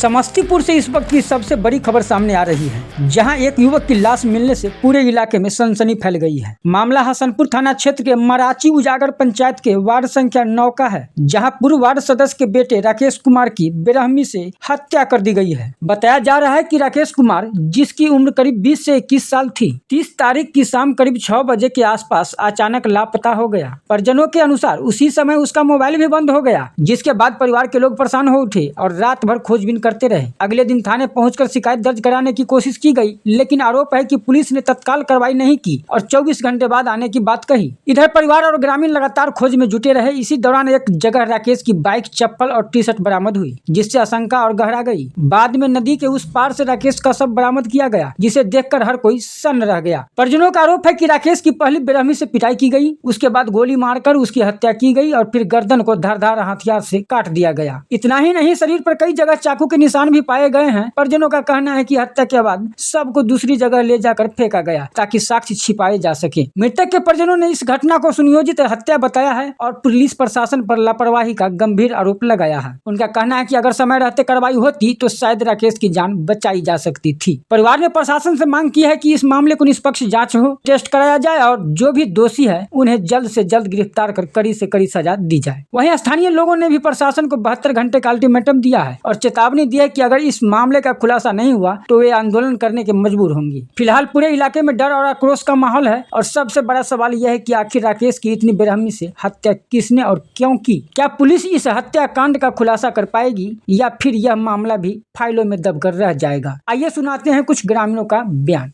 समस्तीपुर से इस वक्त की सबसे बड़ी खबर सामने आ रही है, जहां एक युवक की लाश मिलने से पूरे इलाके में सनसनी फैल गई है। मामला हसनपुर थाना क्षेत्र के मराची उजागर पंचायत के वार्ड संख्या 9 का है, जहां पूर्व वार्ड सदस्य के बेटे राकेश कुमार की बेरहमी से हत्या कर दी गई है। बताया जा रहा है कि राकेश कुमार, जिसकी उम्र करीब 20 से 21 साल थी, 30 तारीख की शाम करीब 6 बजे के आसपास अचानक लापता हो गया। परिजनों के अनुसार उसी समय उसका मोबाइल भी बंद हो गया, जिसके बाद परिवार के लोग परेशान हो उठे और रात भर खोजबीन करते रहे। अगले दिन थाने पहुंचकर शिकायत दर्ज कराने की कोशिश की गई, लेकिन आरोप है कि पुलिस ने तत्काल कार्रवाई नहीं की और 24 घंटे बाद आने की बात कही। इधर परिवार और ग्रामीण लगातार खोज में जुटे रहे। इसी दौरान एक जगह राकेश की बाइक, चप्पल और टी-शर्ट बरामद हुई, जिससे आशंका और गहरा गई। बाद में नदी के उस पार से राकेश का शव बरामद किया गया, जिसे देखकर हर कोई सन्न रह गया। परिजनों का आरोप है कि राकेश की पहली बेरहमी से पिटाई की गई, उसके बाद गोली मारकर उसकी हत्या की गई और फिर गर्दन को धारदार हथियार से काट दिया गया। इतना ही नहीं, शरीर पर कई जगह चाकू के निशान भी पाए गए हैं। परिजनों का कहना है कि हत्या के बाद सबको दूसरी जगह ले जाकर फेंका गया, ताकि साक्ष्य छिपाए जा सके। मृतक के परिजनों ने इस घटना को सुनियोजित हत्या बताया है और पुलिस प्रशासन पर लापरवाही का गंभीर आरोप लगाया है। उनका कहना है कि अगर समय रहते कार्रवाई होती तो शायद राकेश की जान बचाई जा सकती थी। परिवार ने प्रशासन से मांग की है कि इस मामले को निष्पक्ष जांच हो, टेस्ट कराया जाए और जो भी दोषी है उन्हें जल्द से जल्द गिरफ्तार कर कड़ी से कड़ी सजा दी जाए। वहीं स्थानीय लोगों ने भी प्रशासन को 72 घंटे का अल्टीमेटम दिया है और चेतावनी दी है कि अगर इस मामले का खुलासा नहीं हुआ तो वे आंदोलन करने के मजबूर होंगी। फिलहाल पूरे इलाके में डर और आक्रोश का माहौल है और सबसे बड़ा सवाल यह है कि आखिर राकेश की इतनी बेरहमी से हत्या किसने और क्यों की? क्या पुलिस इस हत्याकांड का खुलासा कर पाएगी या फिर यह मामला भी फाइलों में दबकर रह जाएगा? आइए सुनाते हैं कुछ ग्रामीणों का बयान।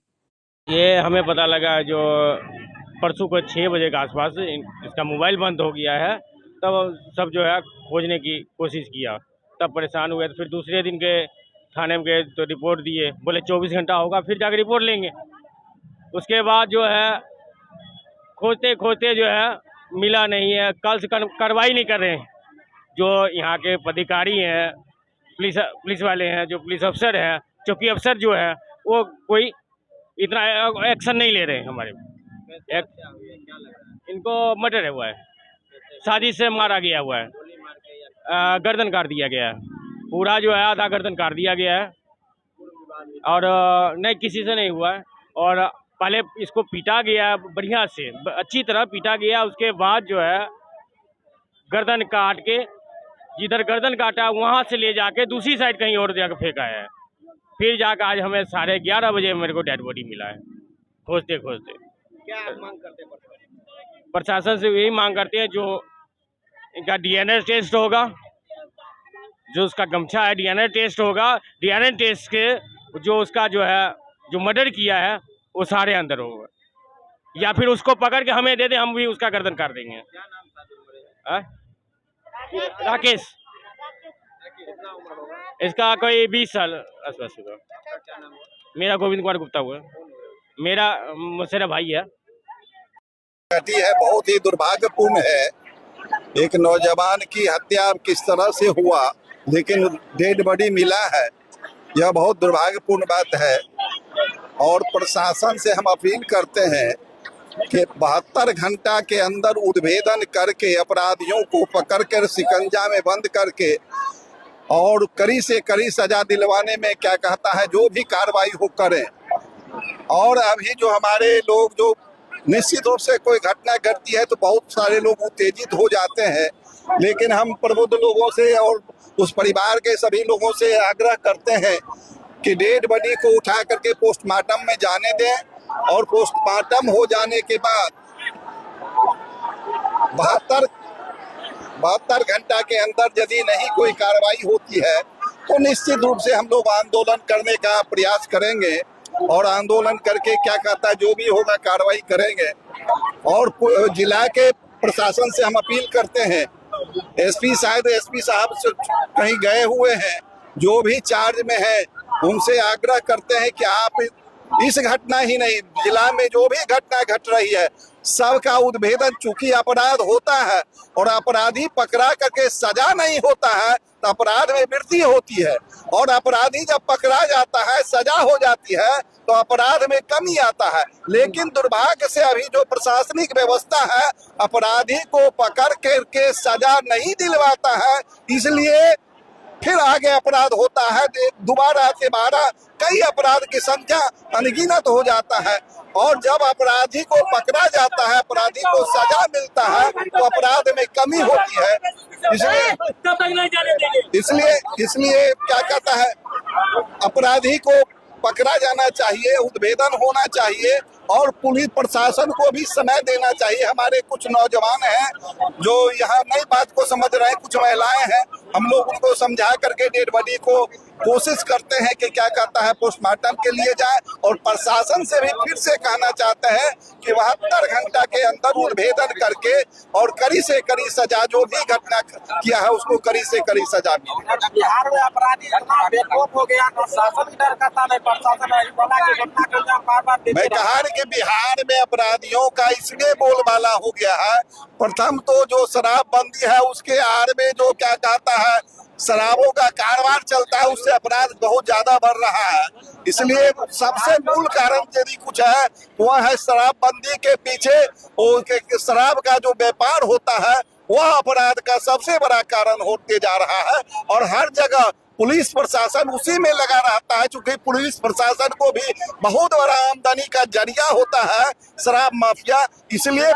ये हमें पता लगा जो परसों को 6 बजे के आसपास इसका मोबाइल बंद हो गया है, तब सब जो है खोजने की कोशिश किया, तब परेशान हुए। तो फिर दूसरे दिन के थाने में गए तो रिपोर्ट दिए, बोले 24 घंटा होगा फिर जाकर रिपोर्ट लेंगे। उसके बाद जो है खोजते खोजते जो है मिला नहीं है। कल से कार्रवाई नहीं कर रहे हैं। जो यहाँ के पदाधिकारी हैं, पुलिस वाले हैं, जो पुलिस अफसर हैं, चौकी अफसर जो है, वो कोई इतना एक्शन नहीं ले रहे हैं हमारे। इनको मर्डर हुआ है, साजिश से मारा गया हुआ है, गर्दन काट दिया गया है, पूरा जो है आधा गर्दन काट दिया गया है और नहीं किसी से नहीं हुआ है। और पहले इसको पीटा गया बढ़िया से, अच्छी तरह पीटा गया। उसके बाद जो है गर्दन काट के, जिधर गर्दन काटा वहाँ से ले जाके दूसरी साइड कहीं और जाकर फेंका है। फिर जाकर आज हमें 11:30 बजे मेरे को डेड बॉडी मिला है, खोजते खोजते। क्या आप मांग करते हैं प्रशासन से? यही मांग करते हैं जो इनका डीएनए टेस्ट होगा, जो उसका गमछा है डीएनए टेस्ट होगा। डीएनए टेस्ट के जो उसका जो है जो मर्डर किया है वो सारे अंदर होगा, या फिर उसको पकड़ के हमें दे दे, हम भी उसका गर्दन काट देंगे। क्या नाम था राकेश। कितना उम्र होगा? इसका कोई 20 साल आसपास होगा। क्या नाम है? मेरा गोविंद कुमार गुप्ता हुआ, मेरा मुझसे भाई है। घटी है, बहुत ही दुर्भाग्यपूर्ण है। एक नौजवान की हत्या किस तरह से हुआ, लेकिन डेड बॉडी मिला है, यह बहुत दुर्भाग्यपूर्ण बात है। और प्रशासन से हम अपील करते हैं कि 72 घंटा के अंदर उद्भेदन करके अपराधियों को पकड़कर शिकंजा में बंद करके और कड़ी से कड़ी सजा दिलवाने में क्या कहता है, जो भी कार्रवाई हो करें। और अभी जो हमारे लोग, जो निश्चित रूप से कोई घटना घटती है तो बहुत सारे लोग उत्तेजित हो जाते हैं, लेकिन हम प्रबुद्ध लोगों से और उस परिवार के सभी लोगों से आग्रह करते हैं कि डेड बॉडी को उठा करके पोस्टमार्टम में जाने दें और पोस्टमार्टम हो जाने के बाद 72 घंटा के अंदर यदि नहीं कोई कार्रवाई होती है तो निश्चित रूप से हम लोग आंदोलन करने का प्रयास करेंगे और आंदोलन करके क्या कहता है जो भी होगा कार्रवाई करेंगे। और जिला के प्रशासन से हम अपील करते हैं, एसपी साहब से कहीं गए हुए हैं, जो भी चार्ज में है उनसे आग्रह करते हैं कि आप इस घटना ही नहीं, जिला में जो भी घटना घट रही है सबका उद्भेदन, चूंकि अपराध होता है और अपराधी पकड़ा करके सजा नहीं होता है तो अपराध में वृद्धि होती है, और अपराधी जब पकड़ा जाता है, सजा हो जाती है तो अपराध में कमी आता है। लेकिन दुर्भाग्य से अभी जो प्रशासनिक व्यवस्था है अपराधी को पकड़ करके सजा नहीं दिलवाता है, इसलिए फिर आगे अपराध होता है, दोबारा से बारह कई अपराध की संख्या अनगिनत हो जाता है। और जब अपराधी को पकड़ा जाता है, अपराधी को सजा मिलता है, तो अपराध में कमी होती है। इसलिए क्या कहता है, अपराधी को पकड़ा जाना चाहिए, उद्भेदन होना चाहिए और पुलिस प्रशासन को भी समय देना चाहिए। हमारे कुछ नौजवान हैं जो यहाँ नई बात को समझ रहे हैं, कुछ महिलाएं हैं, हम लोग उनको समझा करके डेड बॉडी को कोशिश करते हैं कि क्या कहता है पोस्टमार्टम के लिए जाए। और प्रशासन से भी फिर से कहना चाहते हैं कि 72 घंटा के अंदर उद्भेदन करके और कड़ी से कड़ी सजा, जो भी घटना किया है उसको कड़ी से कड़ी सजा मिले। बिहार में अपराधी इतना बेखौफ हो गया, प्रशासन डर करता नहीं, प्रशासन बोला कि घटना को अंजाम बार-बार मैं कहा कि बिहार में अपराधियों का इसलिए बोलबाला हो गया है। प्रथम तो जो शराबबंदी है उसके आड़ में जो क्या कहता है शराबों का कारोबार चलता है, उससे अपराध बहुत ज्यादा बढ़ रहा है। इसलिए सबसे मूल कारण यदि कुछ है वह है शराबबंदी के पीछे शराब का जो व्यापार होता है वह अपराध का सबसे बड़ा कारण होते जा रहा है। और हर जगह पुलिस प्रशासन उसी में लगा रहता है, चूंकि पुलिस प्रशासन को भी बहुत बड़ा आमदनी का जरिया होता है शराब माफिया। इसलिए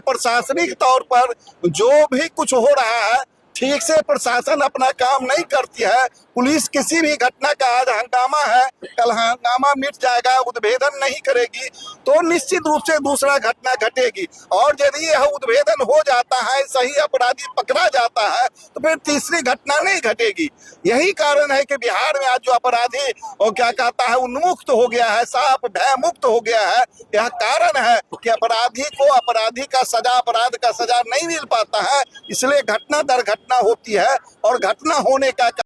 प्रशासनिक तौर पर जो भी कुछ हो रहा है ठीक से प्रशासन अपना काम नहीं करती है। पुलिस किसी भी घटना का आज हंगामा है, कल हंगामा मिट जाएगा, उद्भेदन नहीं करेगी तो निश्चित रूप से दूसरा घटना घटेगी। और यदि यह उद्भेदन हो जाता है, सही अपराधी पकड़ा जाता है, तो फिर तीसरी घटना नहीं घटेगी। यही कारण है कि बिहार में आज जो अपराधी और क्या कहता है उन्मुक्त हो गया है, साफ भय मुक्त हो गया है। यह कारण है कि अपराधी को अपराधी का सजा, अपराध का सजा नहीं मिल पाता है, इसलिए घटना दर घटना होती है। और घटना होने का